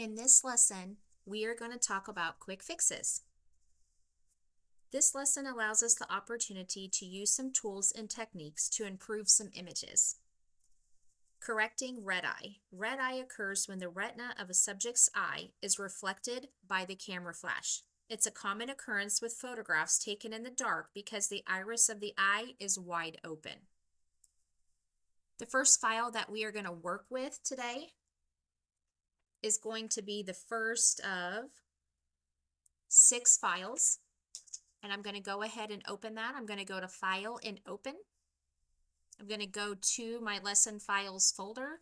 In this lesson, we are going to talk about quick fixes. This lesson allows us the opportunity to use some tools and techniques to improve some images. Correcting red eye. Red eye occurs when the retina of a subject's eye is reflected by the camera flash. It's a common occurrence with photographs taken in the dark because the iris of the eye is wide open. The first file that we are going to work with today is going to be the first of 6 files. And I'm going to go ahead and open that. I'm going to go to File and Open. I'm going to go to my Lesson Files folder.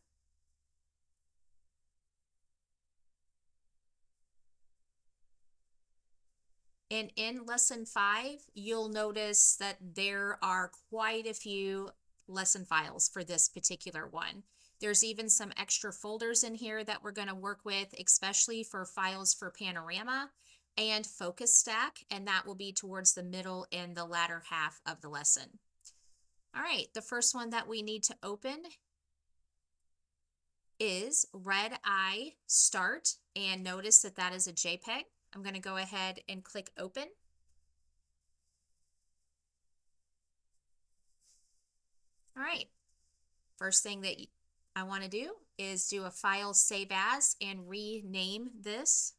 And in Lesson 5, you'll notice that there are quite a few lesson files for this particular one. There's even some extra folders in here that we're going to work with, especially for files for panorama and focus stack, and that will be towards the middle and the latter half of the lesson. All right, the first one that we need to open is Red Eye Start, and notice that that is a JPEG. I'm going to go ahead and click Open. All right, first thing that I want to do is do a file save as and rename this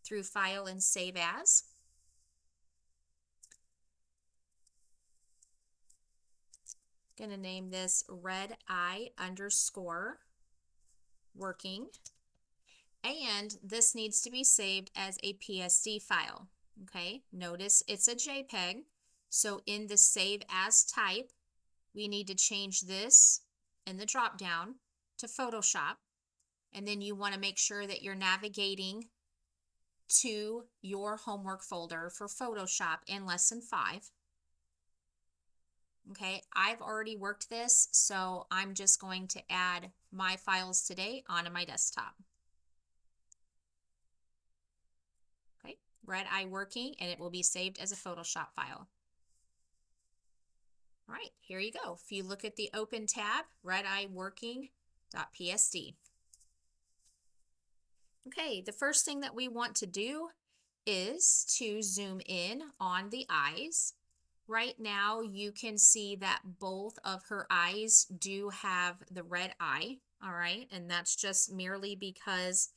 through File and Save As. Going to name this Red Eye _ working. And this needs to be saved as a PSD file. Okay, notice it's a JPEG. So in the Save As type, we need to change this in the drop down to Photoshop. And then you want to make sure that you're navigating to your homework folder for Photoshop in Lesson 5. Okay, I've already worked this, so I'm just going to add my files today onto my desktop. Okay, Red Eye working, and it will be saved as a Photoshop file. All right, here you go. If you look at the Open tab, Red Eye working.psd. Okay, the first thing that we want to do is to zoom in on the eyes. Right now, you can see that both of her eyes do have the red eye, all right? And that's just merely because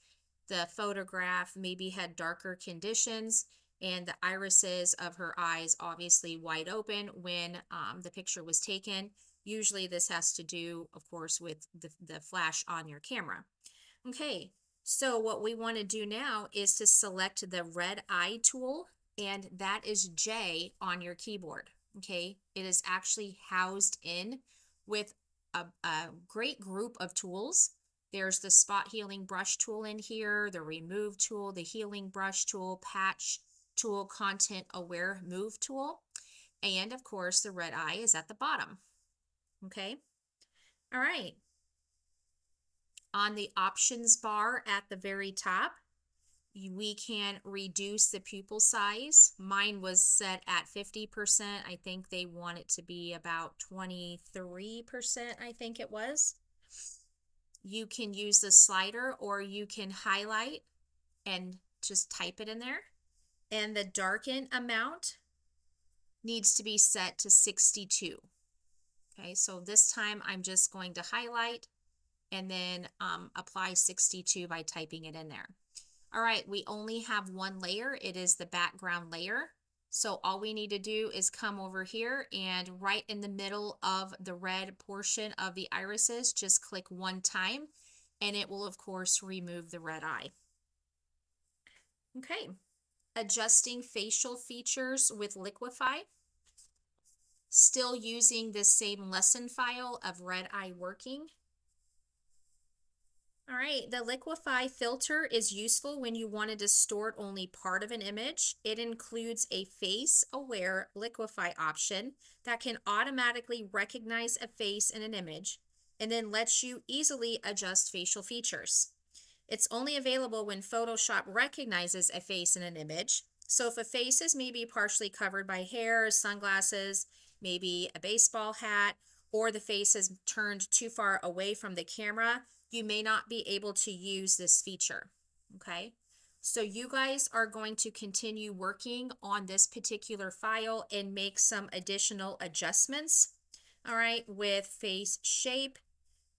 the photograph maybe had darker conditions and the irises of her eyes obviously wide open when the picture was taken. Usually this has to do, of course, with the flash on your camera. Okay, so what we want to do now is to select the red eye tool, and that is J on your keyboard. Okay, it is actually housed in with a great group of tools. There's the spot healing brush tool in here, the remove tool, the healing brush tool, patch tool, content aware move tool, and of course the red eye is at the bottom. Okay, all right. On the options bar at the very top, we can reduce the pupil size. Mine was set at 50%. I think they want it to be about 23%, I think it was. You can use the slider, or you can highlight and just type it in there. And the darken amount needs to be set to 62. Okay, so this time I'm just going to highlight and then apply 62 by typing it in there. All right, we only have one layer. It is the background layer. So all we need to do is come over here and right in the middle of the red portion of the irises, just click one time and it will of course remove the red eye. Okay, adjusting facial features with Liquify. Still using this same lesson file of Red Eye working. All right, the Liquify filter is useful when you want to distort only part of an image. It includes a face-aware Liquify option that can automatically recognize a face in an image and then lets you easily adjust facial features. It's only available when Photoshop recognizes a face in an image. So if a face is maybe partially covered by hair, sunglasses, maybe a baseball hat, or the face is turned too far away from the camera, you may not be able to use this feature, okay? So you guys are going to continue working on this particular file and make some additional adjustments, all right, with face shape.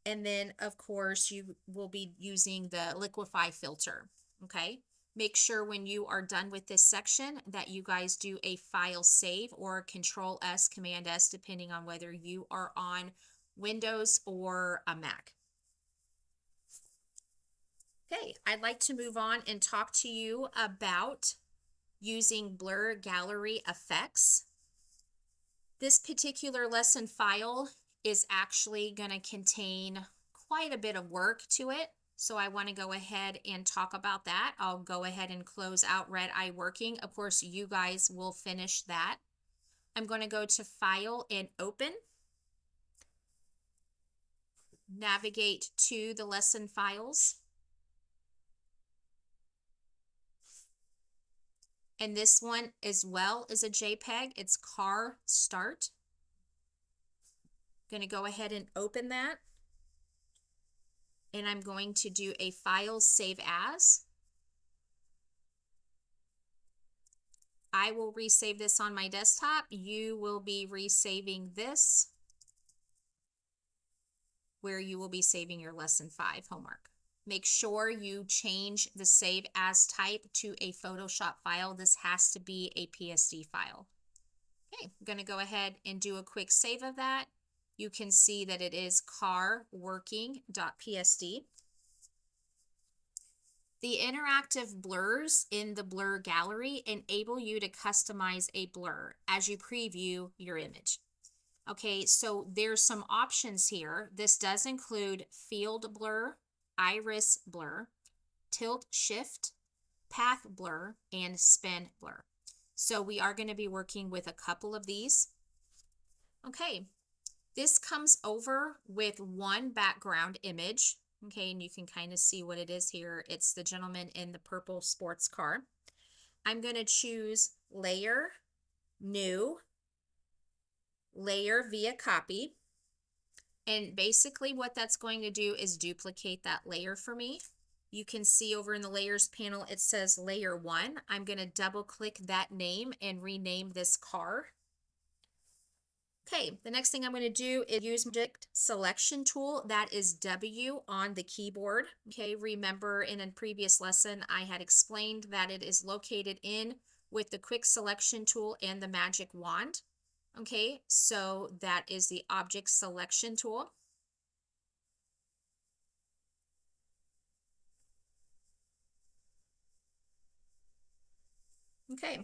And then of course you will be using the liquify filter, okay? Make sure when you are done with this section that you guys do a file save or Control S, Command S, depending on whether you are on Windows or a Mac. Okay, I'd like to move on and talk to you about using blur gallery effects. This particular lesson file is actually going to contain quite a bit of work to it. So I want to go ahead and talk about that. I'll go ahead and close out Red Eye Working. Of course, you guys will finish that. I'm going to go to File and Open. Navigate to the lesson files. And this one as well is a JPEG. It's car start. Going to go ahead and open that. And I'm going to do a file save as. I will resave this on my desktop. You will be resaving this where you will be saving your lesson 5 homework. Make sure you change the save as type to a Photoshop file. This has to be a PSD file. Okay, I'm going to go ahead and do a quick save of that. You can see that it is carworking.psd. The interactive blurs in the blur gallery enable you to customize a blur as you preview your image. Okay, so there's some options here. This does include field blur, iris blur, tilt shift, path blur, and spin blur. So we are going to be working with a couple of these. Okay, this comes over with one background image. Okay, and you can kind of see what it is here. It's the gentleman in the purple sports car. I'm going to choose Layer, New, Layer via Copy. And basically what that's going to do is duplicate that layer for me. You can see over in the Layers panel, it says Layer 1. I'm going to double click that name and rename this car. Okay, the next thing I'm going to do is use Object Selection Tool. That is W on the keyboard. Okay, remember in a previous lesson, I had explained that it is located in with the Quick Selection Tool and the Magic Wand. Okay, so that is the Object Selection Tool. Okay.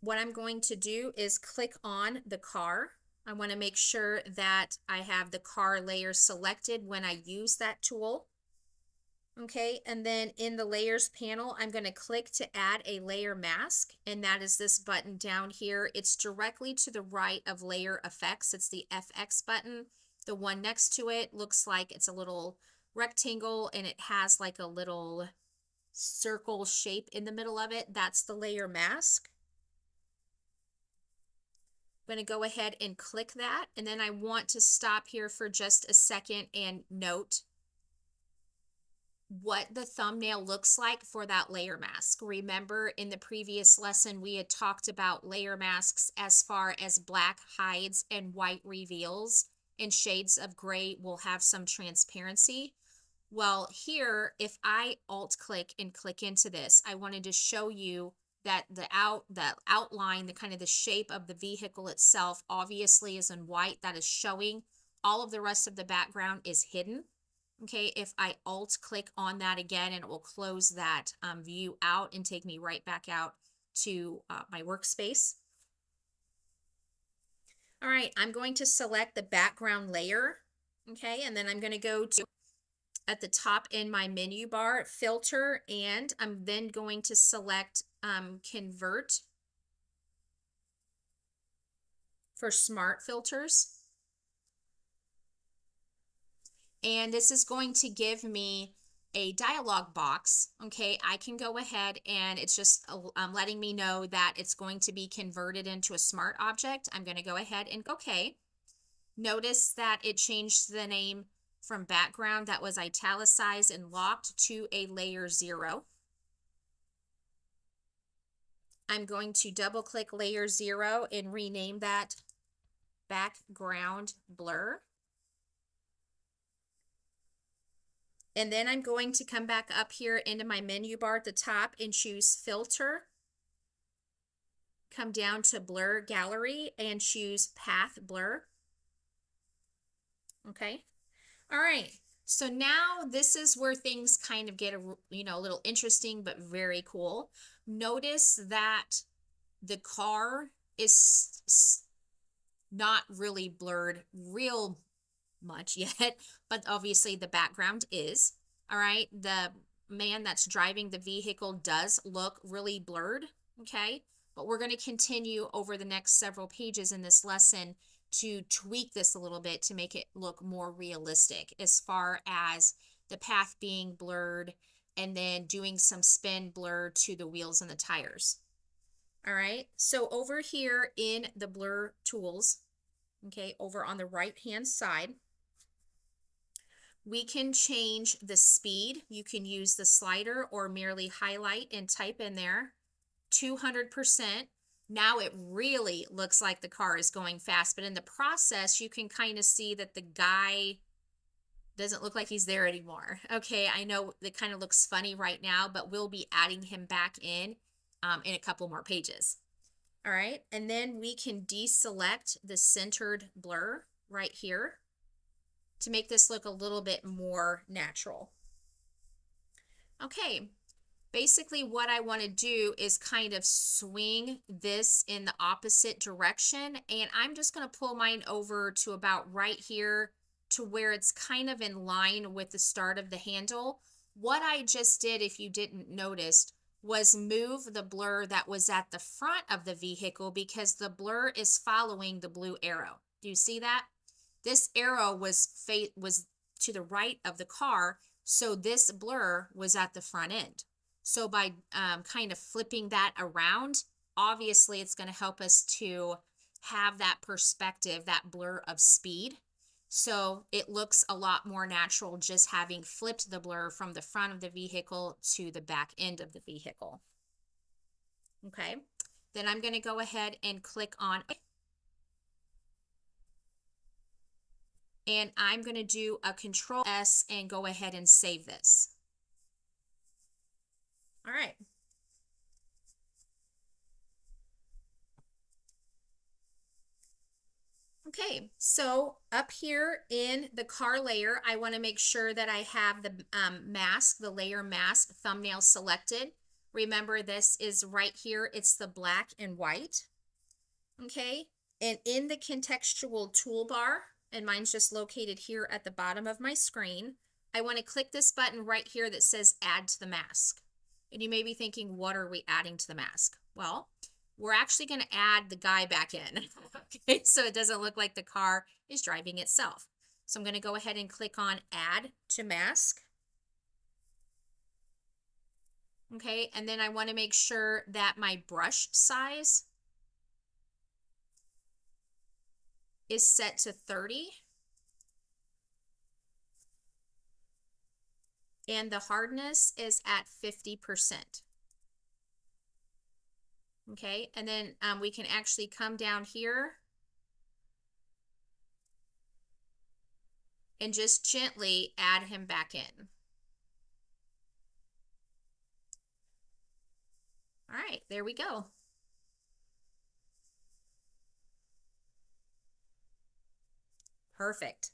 What I'm going to do is click on the car. I want to make sure that I have the car layer selected when I use that tool. Okay, and then in the layers panel, I'm going to click to add a layer mask, and that is this button down here. It's directly to the right of layer effects. It's the FX button. The one next to it looks like it's a little rectangle and it has like a little circle shape in the middle of it. That's the layer mask. I'm going to go ahead and click that, and then I want to stop here for just a second and note what the thumbnail looks like for that layer mask. Remember in the previous lesson we had talked about layer masks as far as black hides and white reveals, and shades of gray will have some transparency. Well, here if I alt click and click into this, I wanted to show you that the outline, the kind of the shape of the vehicle itself obviously is in white. That is showing. All of the rest of the background is hidden. Okay, if I alt click on that again, and it will close that view out and take me right back out to my workspace. All right, I'm going to select the background layer. Okay, and then I'm going to go to at the top in my menu bar, filter, and I'm then going to select convert for smart filters. And this is going to give me a dialog box. Okay, I can go ahead and it's just letting me know that it's going to be converted into a smart object. I'm going to go ahead and okay. Notice that it changed the name from background that was italicized and locked to a layer 0. I'm going to double click layer 0 and rename that background blur. And then I'm going to come back up here into my menu bar at the top and choose filter. Come down to blur gallery and choose path blur. Okay. All right. So now this is where things kind of get a little interesting, but very cool. Notice that the car is not really blurred real much yet, but obviously the background is. All right. The man that's driving the vehicle does look really blurred. Okay. But we're going to continue over the next several pages in this lesson to tweak this a little bit to make it look more realistic as far as the path being blurred and then doing some spin blur to the wheels and the tires. All right, so over here in the blur tools, okay, over on the right hand side, we can change the speed. You can use the slider or merely highlight and type in there 200%. Now it really looks like the car is going fast, but in the process, you can kind of see that the guy doesn't look like he's there anymore. Okay, I know it kind of looks funny right now, but we'll be adding him back in a couple more pages. All right, and then we can deselect the centered blur right here to make this look a little bit more natural. Okay. Basically, what I want to do is kind of swing this in the opposite direction, and I'm just going to pull mine over to about right here to where it's kind of in line with the start of the handle. What I just did, if you didn't notice, was move the blur that was at the front of the vehicle because the blur is following the blue arrow. Do you see that? This arrow was to the right of the car, so this blur was at the front end. So by kind of flipping that around, obviously it's going to help us to have that perspective, that blur of speed. So it looks a lot more natural just having flipped the blur from the front of the vehicle to the back end of the vehicle. Okay, then I'm going to go ahead and click on it. And I'm going to do a Control S and go ahead and save this. All right. Okay, so up here in the car layer, I want to make sure that I have the mask, the layer mask thumbnail selected. Remember, this is right here. It's the black and white. Okay, and in the contextual toolbar, and mine's just located here at the bottom of my screen, I want to click this button right here that says Add to the Mask. And you may be thinking, what are we adding to the mask? Well, we're actually going to add the guy back in, okay, so it doesn't look like the car is driving itself. So I'm going to go ahead and click on Add to Mask. Okay, and then I want to make sure that my brush size is set to 30. And the hardness is at 50%. Okay, and then we can actually come down here and just gently add him back in. All right, there we go. Perfect.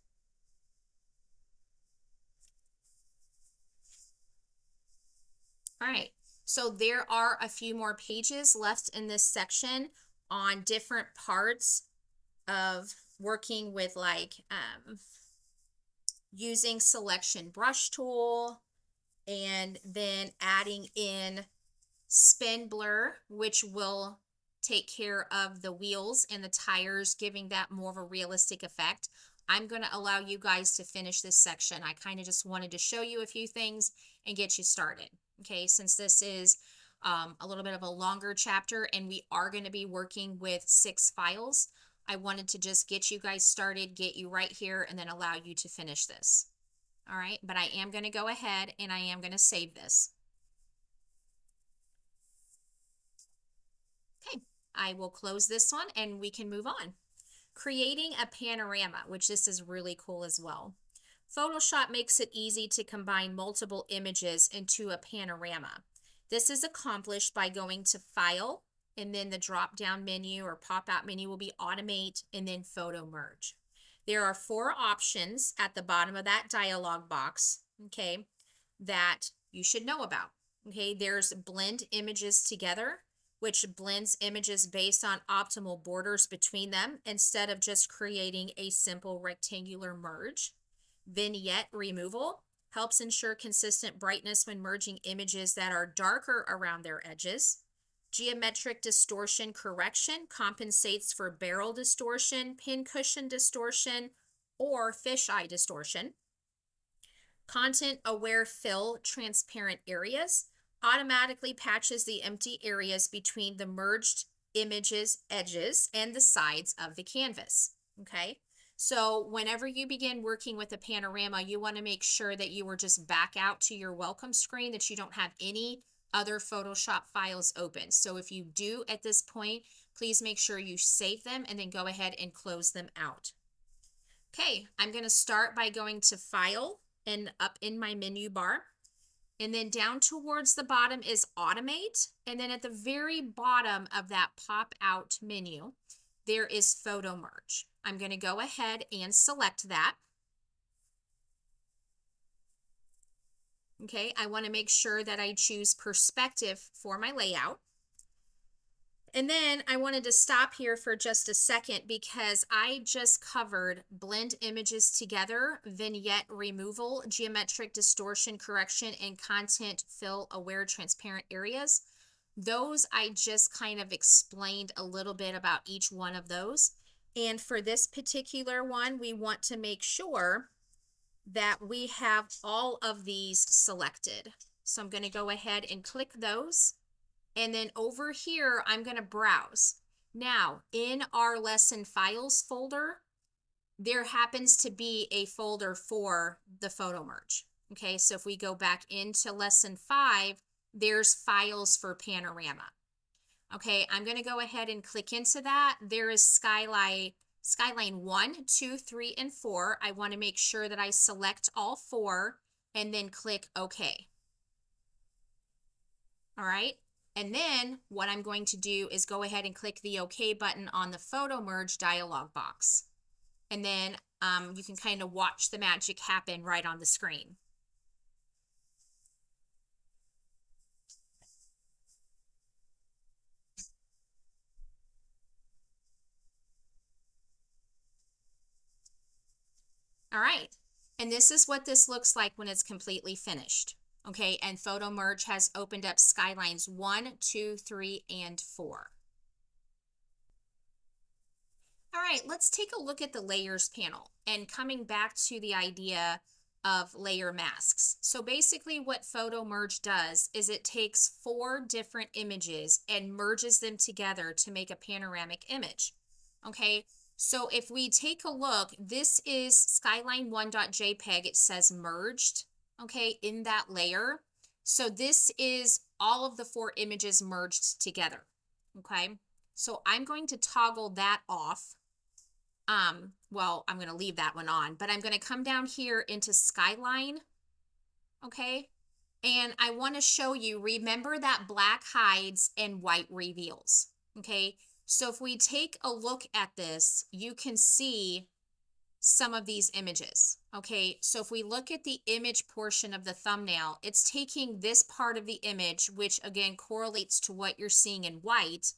All right, so there are a few more pages left in this section on different parts of working with like using selection brush tool and then adding in spin blur, which will take care of the wheels and the tires, giving that more of a realistic effect. I'm going to allow you guys to finish this section. I kind of just wanted to show you a few things and get you started. Okay, since this is a little bit of a longer chapter and we are going to be working with 6 files, I wanted to just get you guys started, get you right here, and then allow you to finish this. All right, but I am going to go ahead and I am going to save this. Okay, I will close this one and we can move on. Creating a panorama, which this is really cool as well. Photoshop makes it easy to combine multiple images into a panorama. This is accomplished by going to File, and then the drop-down menu or pop-out menu will be Automate, and then Photo Merge. There are 4 options at the bottom of that dialog box, okay, that you should know about. Okay, there's Blend Images Together, which blends images based on optimal borders between them instead of just creating a simple rectangular merge. Vignette Removal helps ensure consistent brightness when merging images that are darker around their edges. Geometric Distortion Correction compensates for barrel distortion, pincushion distortion, or fisheye distortion. Content-Aware Fill Transparent Areas automatically patches the empty areas between the merged images, edges, and the sides of the canvas. Okay, so whenever you begin working with a panorama, you want to make sure that you are just back out to your welcome screen, that you don't have any other Photoshop files open. So if you do at this point, please make sure you save them and then go ahead and close them out. Okay, I'm going to start by going to File and up in my menu bar. And then down towards the bottom is Automate. And then at the very bottom of that pop-out menu, there is Photo Merge. I'm going to go ahead and select that. Okay, I want to make sure that I choose perspective for my layout. And then I wanted to stop here for just a second because I just covered Blend Images Together, Vignette Removal, Geometric Distortion Correction, and Content Fill Aware Transparent Areas. Those I just kind of explained a little bit about each one of those. And for this particular one, we want to make sure that we have all of these selected. So I'm going to go ahead and click those. And then over here, I'm going to browse. Now, in our lesson files folder, there happens to be a folder for the photo merge. Okay, so if we go back into lesson 5, there's files for panorama. Okay, I'm going to go ahead and click into that. There is Skyline 1, 2, 3, and 4. I want to make sure that I select all 4 and then click OK. All right. And then what I'm going to do is go ahead and click the OK button on the Photo Merge dialog box. And then you can kind of watch the magic happen right on the screen. All right. And this is what this looks like when it's completely finished. Okay, and Photo Merge has opened up Skylines 1, 2, 3, and 4. All right, let's take a look at the Layers panel and coming back to the idea of layer masks. So basically what Photo Merge does is it takes 4 different images and merges them together to make a panoramic image. Okay, so if we take a look, this is skyline1.jpg. It says merged. Okay, in that layer. So this is all of the 4 images merged together. Okay, so I'm going to toggle that off. Well, I'm going to leave that one on, but I'm going to come down here into Skyline. Okay, and I want to show you, remember that black hides and white reveals. Okay, so if we take a look at this, you can see some of these images. Okay, so if we look at the image portion of the thumbnail, it's taking this part of the image, which again correlates to what you're seeing in white,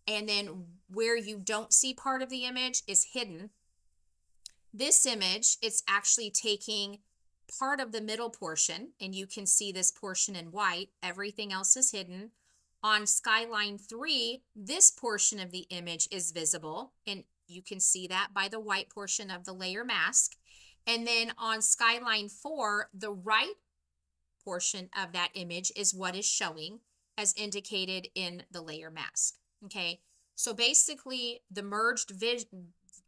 and then where you don't see part of the image is hidden. This image, it's actually taking part of the middle portion, and you can see this portion in white. Everything else is hidden. On Skyline 3, this portion of the image is visible, and you can see that by the white portion of the layer mask. And then on Skyline 4, the right portion of that image is what is showing as indicated in the layer mask. Okay, so basically the merged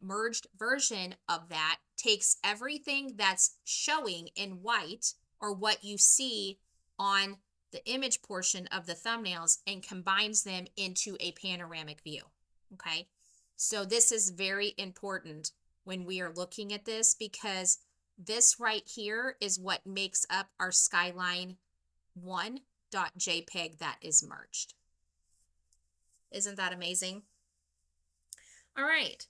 merged version of that takes everything that's showing in white, or what you see on the image portion of the thumbnails, and combines them into a panoramic view. Okay, so this is very important when we are looking at this, because this right here is what makes up our skyline 1.jpg that is merged. Isn't that amazing? All right.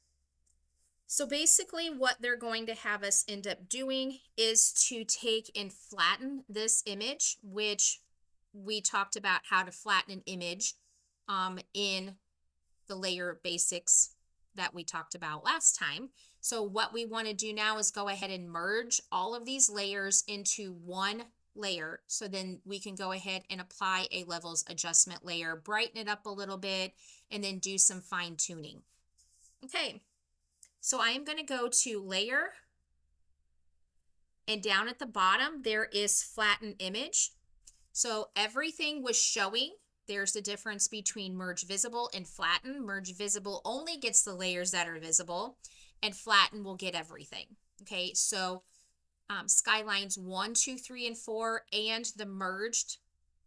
So basically what they're going to have us end up doing is to take and flatten this image, which we talked about how to flatten an image in the layer basics that we talked about last time. So what we want to do now is go ahead and merge all of these layers into one layer. So then we can go ahead and apply a levels adjustment layer, brighten it up a little bit, and then do some fine tuning. Okay, so I am going to go to layer, and down at the bottom there is flatten image. So everything was showing. There's the difference between merge visible and flatten. Merge visible only gets the layers that are visible, and flatten will get everything. Okay, so skylines 1, 2, 3, and 4 and the merged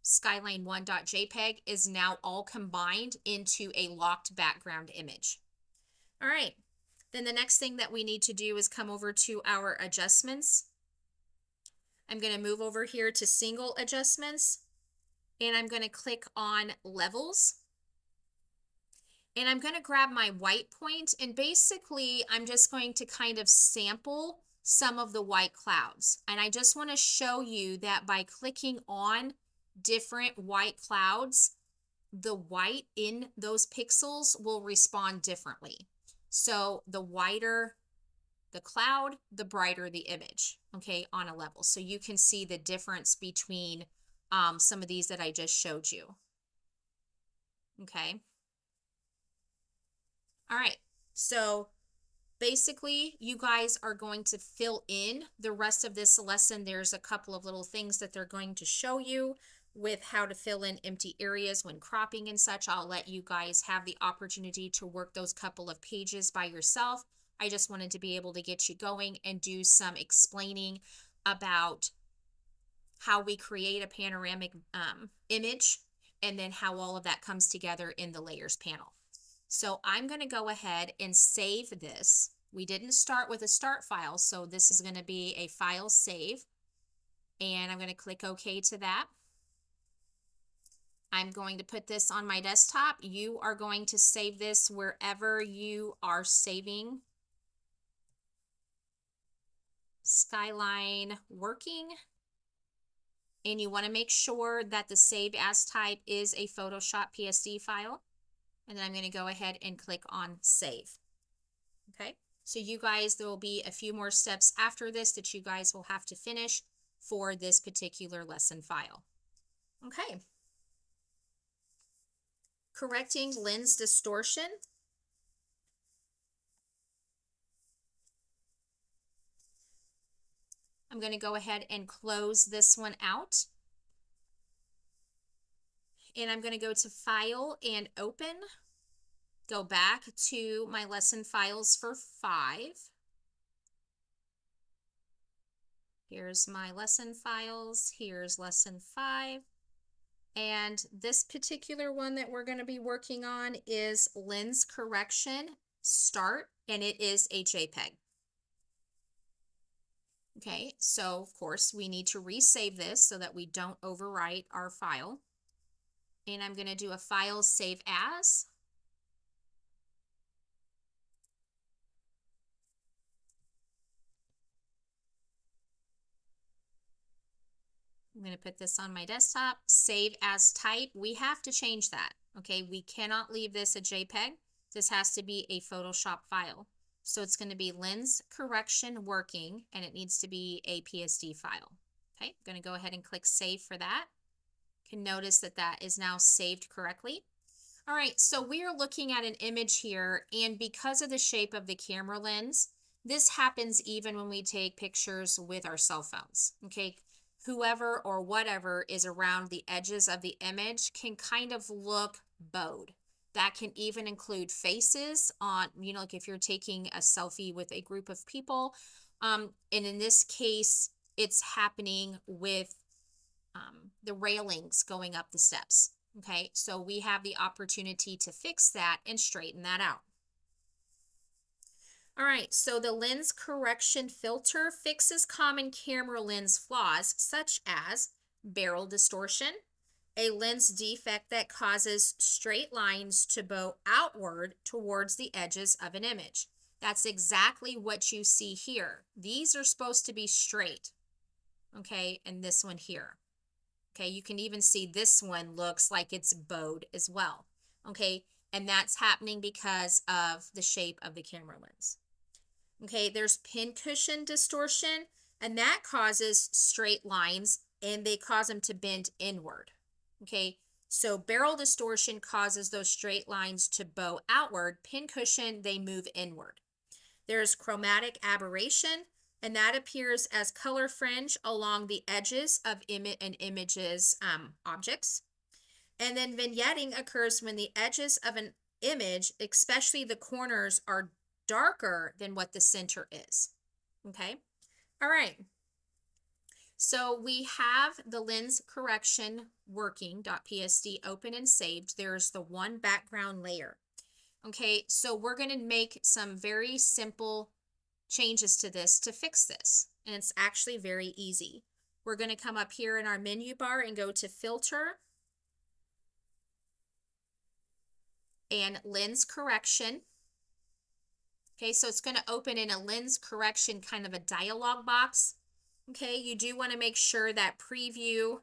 skyline 1.jpg is now all combined into a locked background image. All right, then the next thing that we need to do is come over to our adjustments. I'm going to move over here to single adjustments, and I'm going to click on levels, and I'm going to grab my white point, and basically I'm just going to kind of sample some of the white clouds. And I just want to show you that by clicking on different white clouds, the white in those pixels will respond differently. So the whiter the cloud, the brighter the image, okay, on a level. So you can see the difference between some of these that I just showed you. Okay. All right. So basically, you guys are going to fill in the rest of this lesson. There's a couple of little things that they're going to show you with how to fill in empty areas when cropping and such. I'll let you guys have the opportunity to work those couple of pages by yourself. I just wanted to be able to get you going and do some explaining about how we create a panoramic image, and then how all of that comes together in the layers panel. So I'm going to go ahead and save this. We didn't start with a start file, so this is going to be a file save, and I'm going to click OK to that. I'm going to put this on my desktop. You are going to save this wherever you are saving Skyline working, and you want to make sure that the save as type is a Photoshop PSD file. And then I'm going to go ahead and click on save. Okay, so you guys, there will be a few more steps after this that you guys will have to finish for this particular lesson file. Okay, correcting lens distortion. I'm going to go ahead and close this one out. And I'm going to go to File and Open. Go back to my lesson files for 5. Here's my lesson files. Here's lesson 5. And this particular one that we're going to be working on is Lens Correction Start, and it is a JPEG. Okay, so of course we need to resave this so that we don't overwrite our file. And I'm going to do a file save as. I'm going to put this on my desktop, save as type. We have to change that. Okay, we cannot leave this a JPEG. This has to be a Photoshop file. So it's going to be lens correction working, and it needs to be a PSD file. Okay, I'm going to go ahead and click save for that. You can notice that that is now saved correctly. All right, so we are looking at an image here, and because of the shape of the camera lens, this happens even when we take pictures with our cell phones. Okay, whoever or whatever is around the edges of the image can kind of look bowed. That can even include faces on, like if you're taking a selfie with a group of people. And in this case, it's happening with the railings going up the steps. Okay, so we have the opportunity to fix that and straighten that out. All right, so the lens correction filter fixes common camera lens flaws such as barrel distortion, a lens defect that causes straight lines to bow outward towards the edges of an image. That's exactly what you see here. These are supposed to be straight, okay, and this one here. Okay, you can even see this one looks like it's bowed as well, okay, and that's happening because of the shape of the camera lens. Okay, there's pincushion distortion, and that causes straight lines, and they cause them to bend inward. Okay, so barrel distortion causes those straight lines to bow outward. Pincushion, they move inward. There's chromatic aberration, and that appears as color fringe along the edges of an image's objects. And then vignetting occurs when the edges of an image, especially the corners, are darker than what the center is. Okay, all right. So we have the lens correction working .psd open and saved. There's the one background layer. Okay, so we're going to make some very simple changes to this to fix this, and it's actually very easy. We're going to come up here in our menu bar and go to filter and lens correction. Okay, so it's going to open in a lens correction kind of a dialog box. Okay, you do want to make sure that preview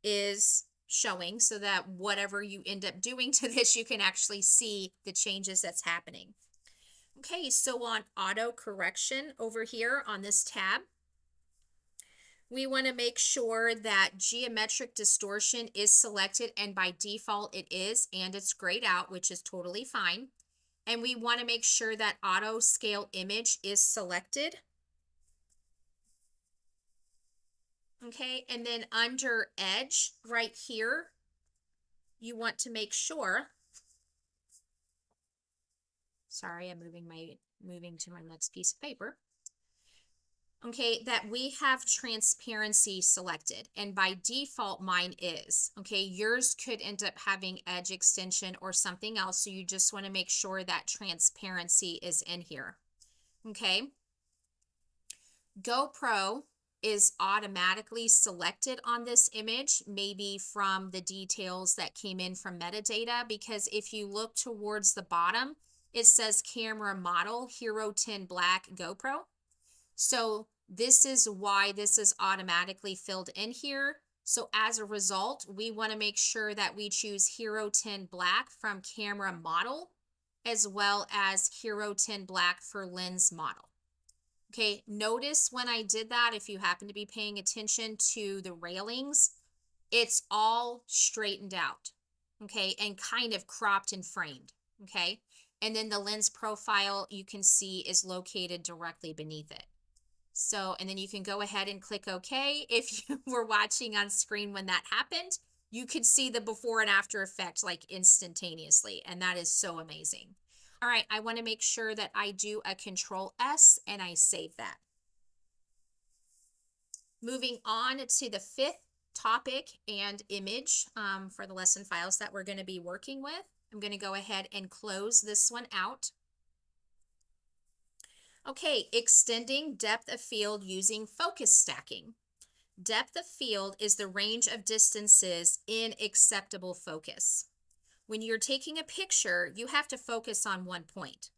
is showing so that whatever you end up doing to this, you can actually see the changes that's happening. Okay, so on auto correction over here on this tab, we want to make sure that geometric distortion is selected, and by default it is, and it's grayed out, which is totally fine. And we want to make sure that auto scale image is selected. Okay, and then under edge right here, you want to make sure, sorry, I'm moving to my next piece of paper. Okay, that we have transparency selected, and by default mine is. Okay, yours could end up having edge extension or something else, so you just want to make sure that transparency is in here. Okay, GoPro is automatically selected on this image, maybe from the details that came in from metadata, because if you look towards the bottom, it says camera model Hero 10 Black GoPro. So this is why this is automatically filled in here. So as a result, we want to make sure that we choose Hero 10 Black from camera model, as well as Hero 10 Black for lens model. Okay, notice when I did that, if you happen to be paying attention to the railings, it's all straightened out, okay, and kind of cropped and framed, okay? And then the lens profile you can see is located directly beneath it. So, and then you can go ahead and click OK. If you were watching on screen when that happened, you could see the before and after effect like instantaneously, and that is so amazing. All right, I want to make sure that I do a Control S and I save that. Moving on to the fifth topic and image for the lesson files that we're going to be working with. I'm going to go ahead and close this one out. Okay, extending depth of field using focus stacking. Depth of field is the range of distances in acceptable focus. When you're taking a picture, you have to focus on one point.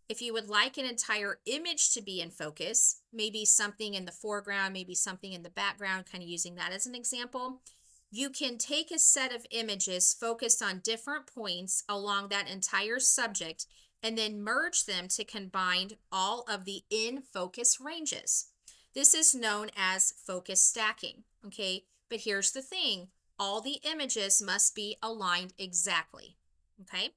If you would like an entire image to be in focus, maybe something in the foreground, maybe something in the background, kind of using that as an example, you can take a set of images focused on different points along that entire subject and then merge them to combine all of the in-focus ranges. This is known as focus stacking, okay? But here's the thing, all the images must be aligned exactly, okay?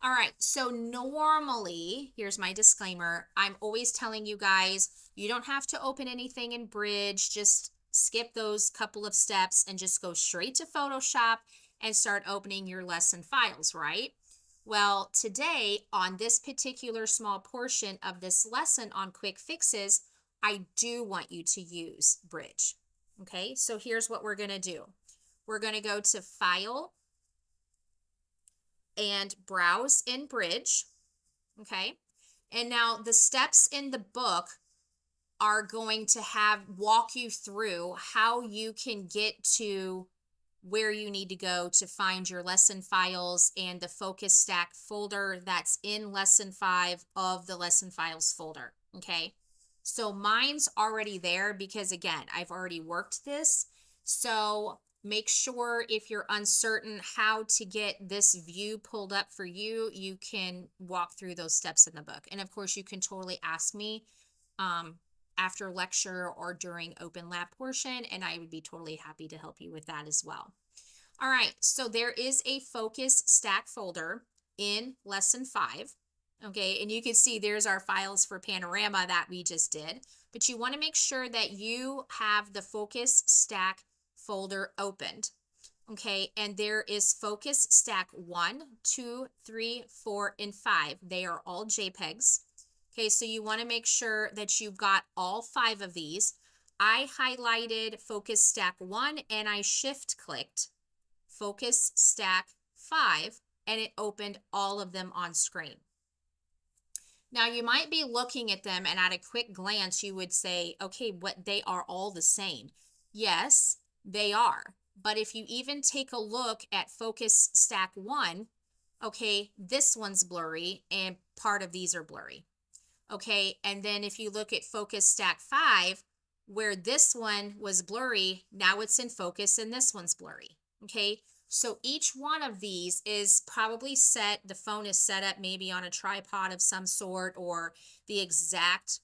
All right, so normally, here's my disclaimer, I'm always telling you guys, you don't have to open anything in Bridge, just skip those couple of steps and just go straight to Photoshop and start opening your lesson files, right? Well, today on this particular small portion of this lesson on quick fixes, I do want you to use Bridge. Okay, so here's what we're going to do. We're going to go to File and Browse in Bridge. Okay, and now the steps in the book are going to walk you through how you can get to where you need to go to find your lesson files and the focus stack folder that's in lesson 5 of the lesson files folder. Okay, so mine's already there because again, I've already worked this. So make sure if you're uncertain how to get this view pulled up for you, you can walk through those steps in the book. And of course, you can totally ask me after lecture or during open lab portion, and I would be totally happy to help you with that as well. All right, so there is a focus stack folder in lesson 5. Okay, and you can see there's our files for Panorama that we just did, but you want to make sure that you have the focus stack folder opened. Okay, and there is focus stack 1, 2, 3, 4, and 5. They are all JPEGs. Okay, so you want to make sure that you've got all 5 of these. I highlighted focus stack 1 and I shift clicked focus stack 5 and it opened all of them on screen. Now you might be looking at them and at a quick glance you would say, okay, what, they are all the same. Yes, they are. But if you even take a look at focus stack 1, okay, this one's blurry and part of these are blurry. Okay, and then if you look at focus stack 5, where this one was blurry, now it's in focus and this one's blurry. Okay, so each one of these is probably set, the phone is set up maybe on a tripod of some sort, or the exact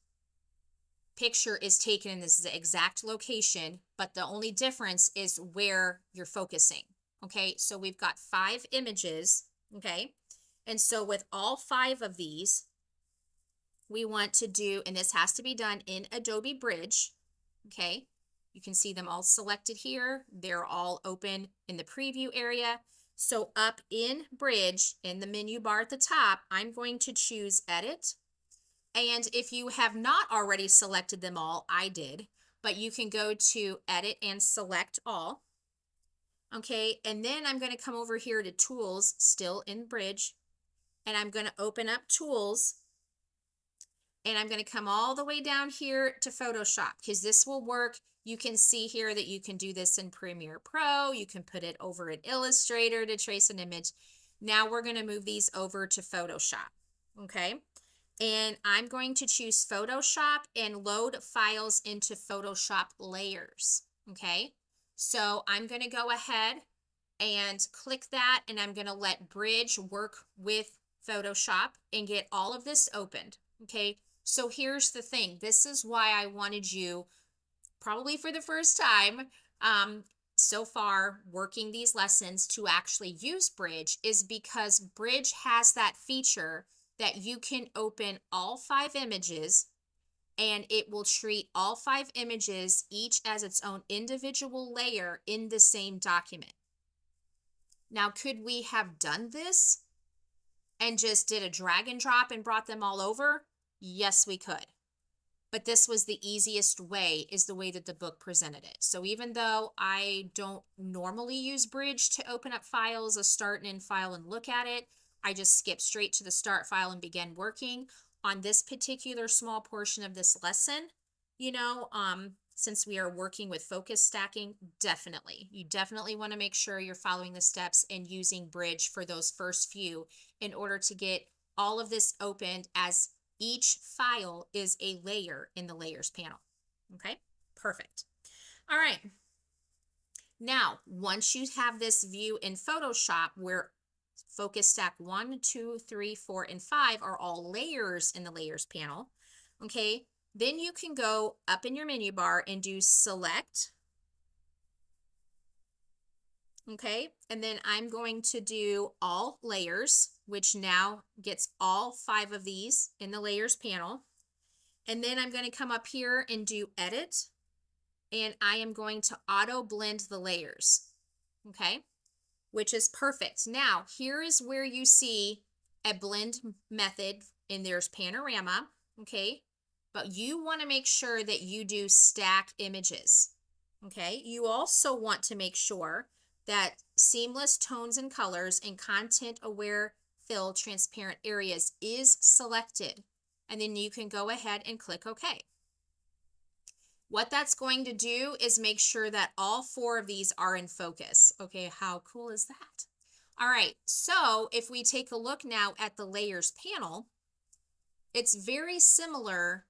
picture is taken in this exact location, but the only difference is where you're focusing. Okay, so we've got 5 images. Okay, and so with all 5 of these, we want to do, and this has to be done in Adobe Bridge. Okay, you can see them all selected here. They're all open in the preview area. So up in Bridge, in the menu bar at the top, I'm going to choose Edit. And if you have not already selected them all, I did, but you can go to Edit and Select All. Okay, and then I'm going to come over here to Tools, still in Bridge, and I'm going to open up Tools. And I'm going to come all the way down here to Photoshop because this will work. You can see here that you can do this in Premiere Pro. You can put it over in Illustrator to trace an image. Now we're going to move these over to Photoshop. Okay. And I'm going to choose Photoshop and load files into Photoshop layers. Okay. So I'm going to go ahead and click that, and I'm going to let Bridge work with Photoshop and get all of this opened. Okay. So here's the thing. This is why I wanted you, probably for the first time so far working these lessons, to actually use Bridge, is because Bridge has that feature that you can open all 5 images and it will treat all 5 images each as its own individual layer in the same document. Now, could we have done this and just did a drag and drop and brought them all over? Yes, we could. But this was the easiest way, is the way that the book presented it. So even though I don't normally use Bridge to open up files, a start and end file and look at it, I just skip straight to the start file and begin working on this particular small portion of this lesson. You know, since we are working with focus stacking, you definitely want to make sure you're following the steps and using Bridge for those first few in order to get all of this opened, as each file is a layer in the layers panel. Okay, perfect. All right. Now, once you have this view in Photoshop where focus stack 1, 2, 3, 4, and 5 are all layers in the layers panel, okay, then you can go up in your menu bar and do Select. Okay, and then I'm going to do All Layers, which now gets all 5 of these in the layers panel. And then I'm going to come up here and do Edit, and I am going to auto blend the layers. Okay, which is perfect. Now, here is where you see a blend method, and there's panorama, okay? But you want to make sure that you do stack images, okay? You also want to make sure that seamless tones and colors and content aware fill transparent areas is selected. And then you can go ahead and click OK. What that's going to do is make sure that all 4 of these are in focus. Okay, how cool is that? All right, so if we take a look now at the layers panel, it's very similar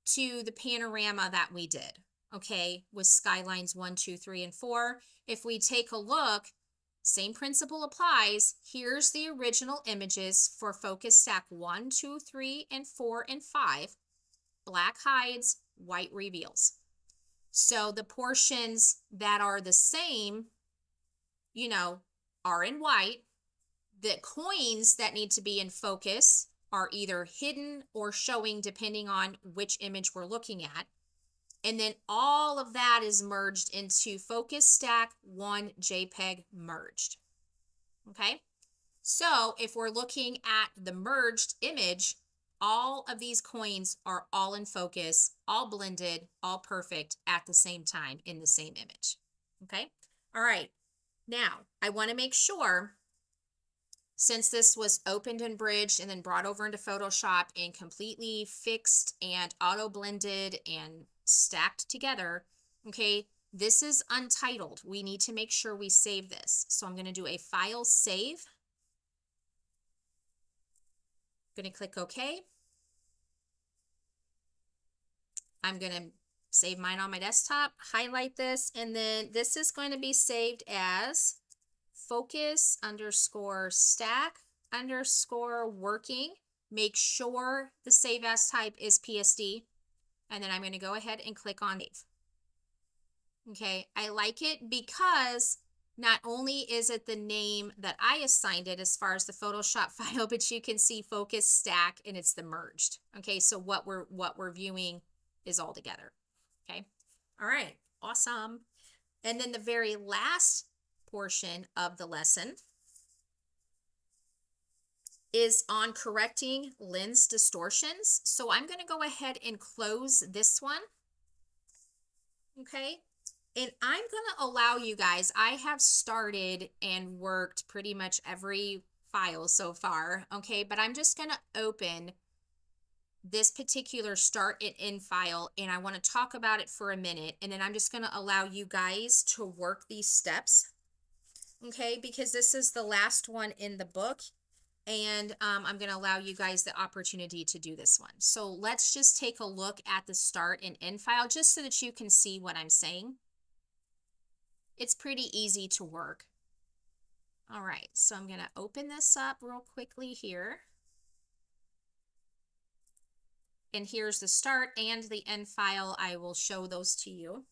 to the panorama that we did, okay, with skylines 1, 2, 3, and 4. If we take a look, same principle applies. Here's the original images for focus stack 1, 2, 3, and 4, and 5. Black hides, white reveals. So the portions that are the same, you know, are in white. The coins that need to be in focus are either hidden or showing depending on which image we're looking at. And then all of that is merged into focus stack 1 JPEG merged. Okay, so if we're looking at the merged image, all of these coins are all in focus, all blended, all perfect at the same time in the same image. Okay, all right. Now I want to make sure, since this was opened and bridged and then brought over into Photoshop and completely fixed and auto blended and stacked together, okay, this is untitled. We need to make sure we save this. So I'm going to do a file save. I'm going to click OK. I'm going to save mine on my desktop, highlight this, and then this is going to be saved as focus _ stack _ working. Make sure the save as type is PSD. And then I'm going to go ahead and click on save. Okay, I like it because not only is it the name that I assigned it as far as the Photoshop file, but you can see focus stack and it's the merged. Okay, so what we're viewing is all together. Okay, all right, awesome. And then the very last portion of the lesson is on correcting lens distortions. So I'm going to go ahead and close this one. Okay, and I'm going to allow you guys, I have started and worked pretty much every file so far, okay, but I'm just going to open this particular start and end file, and I want to talk about it for a minute, and then I'm just going to allow you guys to work these steps, okay, because this is the last one in the book, and I'm going to allow you guys the opportunity to do this one. So let's just take a look at the start and end file just so that you can see what I'm saying. It's pretty easy to work. All right, so I'm going to open this up real quickly here. And here's the start and the end file. I will show those to you.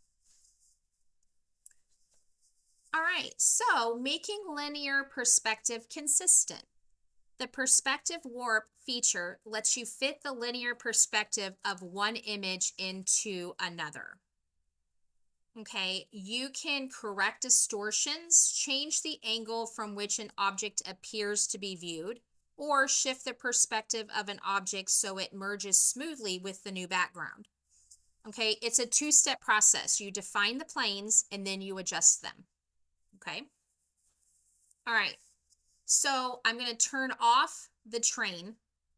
All right, so making linear perspective consistent. The perspective warp feature lets you fit the linear perspective of one image into another. Okay, you can correct distortions, change the angle from which an object appears to be viewed, or shift the perspective of an object so it merges smoothly with the new background. Okay, it's a two-step process. You define the planes and then you adjust them. Okay, all right, so I'm going to turn off the train.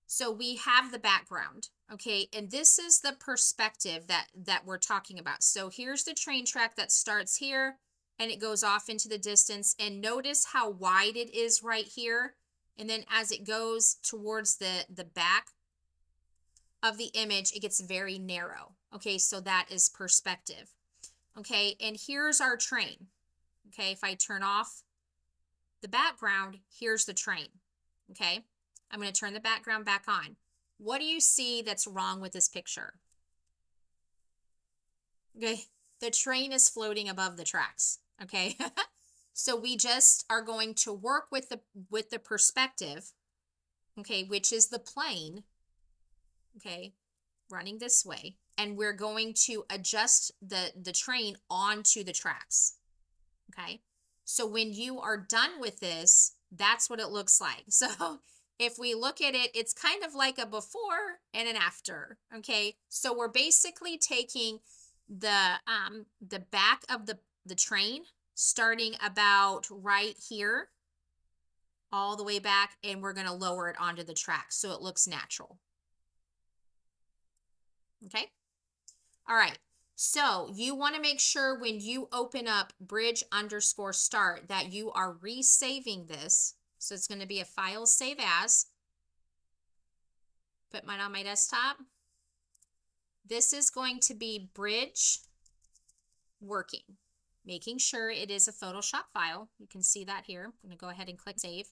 So we have the background, okay, and this is the perspective that we're talking about. So here's the train track that starts here and it goes off into the distance, and notice how wide it is right here. And then as it goes towards the back of the image, it gets very narrow. Okay, so that is perspective. Okay, and here's our train. Okay, if I turn off the background, here's the train. Okay, I'm going to turn the background back on. What do you see that's wrong with this picture? Okay, the train is floating above the tracks. Okay. So we just are going to work with the perspective, okay, which is the plane, okay, running this way, and we're going to adjust the train onto the tracks, okay? So when you are done with this, that's what it looks like. So if we look at it, it's kind of like a before and an after. Okay. So we're basically taking the back of the train, starting about right here all the way back, and we're going to lower it onto the track so it looks natural. Okay. All right. So you want to make sure when you open up bridge_start that you are resaving this. So it's going to be a file save as. Put mine on my desktop. This is going to be bridge working, making sure it is a Photoshop file. You can see that here. I'm going to go ahead and click save.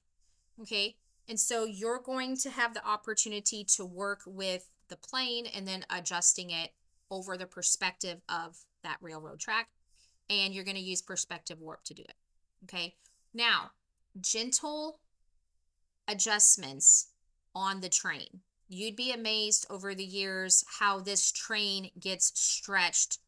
Okay. And so you're going to have the opportunity to work with the plane and then adjusting it over the perspective of that railroad track. And you're going to use perspective warp to do it. Okay. Now, gentle adjustments on the train. You'd be amazed over the years how this train gets stretched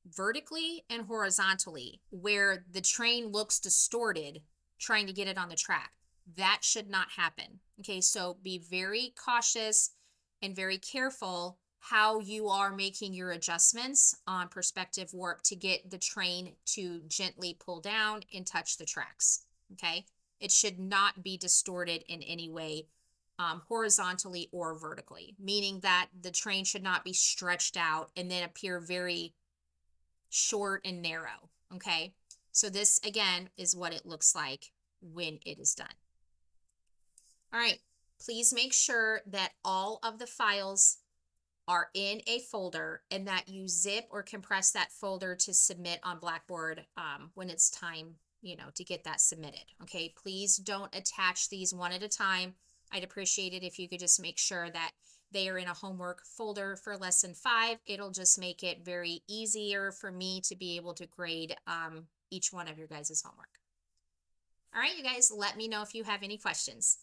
vertically and horizontally, where the train looks distorted trying to get it on the track. That should not happen. Okay, so be very cautious and very careful how you are making your adjustments on perspective warp to get the train to gently pull down and touch the tracks. Okay, it should not be distorted in any way, horizontally or vertically, meaning that the train should not be stretched out and then appear very short and narrow. Okay, so this again is what it looks like when it is done. All right, please make sure that all of the files are in a folder and that you zip or compress that folder to submit on Blackboard when it's time, to get that submitted. Okay, please don't attach these one at a time. I'd appreciate it if you could just make sure that they are in a homework folder for lesson 5. It'll just make it very easier for me to be able to grade each one of your guys' homework. All right, you guys, let me know if you have any questions.